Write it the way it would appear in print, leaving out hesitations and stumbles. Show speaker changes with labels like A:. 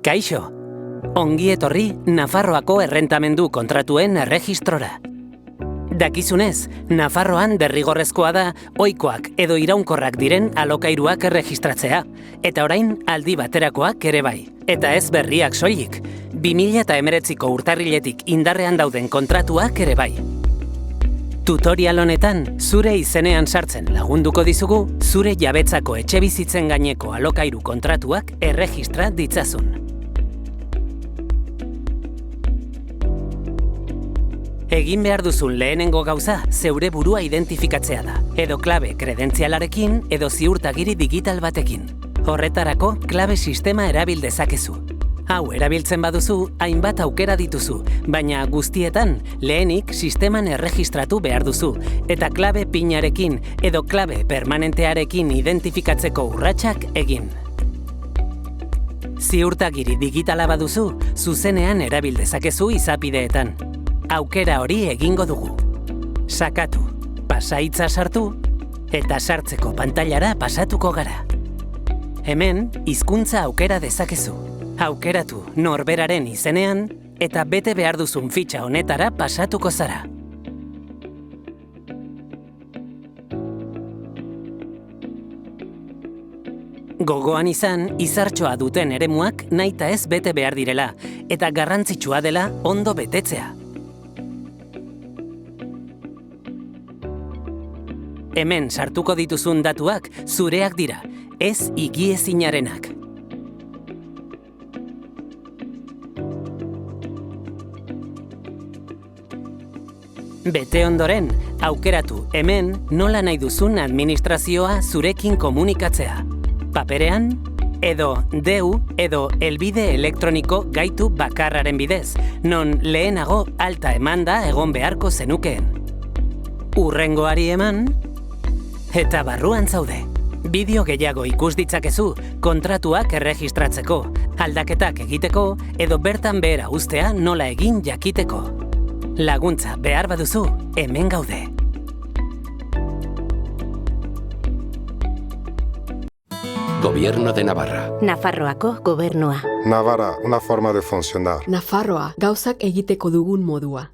A: Kaixo, ongi etorri Nafarroako errentamendu kontratuen erregistrora. Dakizunez, Nafarroan derrigorrezkoa da ohikoak edo iraunkorrak diren alokairuak erregistratzea, eta orain aldi baterakoak ere bai. Eta ez berriak soilik, 2019ko urtarriletik indarrean dauden kontratuak ere bai. Tutorial honetan, zure izenean sartzen lagunduko dizugu, zure jabetzako etxebizitzen gaineko alokairu kontratuak erregistra ditzazun. Egin behar duzun lehenengo gauza, zeure burua identifikatzea da, edo klabe kredentzialarekin edo ziurtagiri digital batekin. Horretarako, klabe sistema erabil dezakezu. Hau erabiltzen baduzu, hainbat aukera dituzu, baina guztietan lehenik sisteman erregistratu behar duzu, eta klabe pinarekin edo klabe permanentearekin identifikatzeko urratsak egin. Ziurtagiri digitala baduzu, zuzenean erabil dezakezu izapideetan. Aukera hori egingo dugu. Sakatu, pasaitza sartu, eta sartzeko pantailara pasatuko gara. Hemen, hizkuntza aukera dezakezu. Aukeratu norberaren izenean, eta bete behar duzun fitxa honetara pasatuko zara. Gogoan izan, izartxoa duten eremuak nahita ez bete behar direla, eta garrantzitsua dela ondo betetzea. Hemen sartuko dituzun datuak zureak dira, ez igiezinarenak. Bete ondoren, aukeratu hemen nola nahi duzun administrazioa zurekin komunikatzea. Paperean, edo deu edo helbide elektroniko gaitu bakarraren bidez, non lehenago alta emanda egon beharko zenukeen. Hurrengoari eman, eta barruan zaude. Bideo gehiago ikus ditzakezu kontratuak erregistratzeko, aldaketak egiteko edo bertan behera uztea nola egin jakiteko. Laguntza behar baduzu, hemen gaude.
B: Gobierno de Navarra.
C: Nafarroako gobernua.
D: Navarra, una forma de funcionar.
E: Nafarroa, gauzak egiteko dugun modua.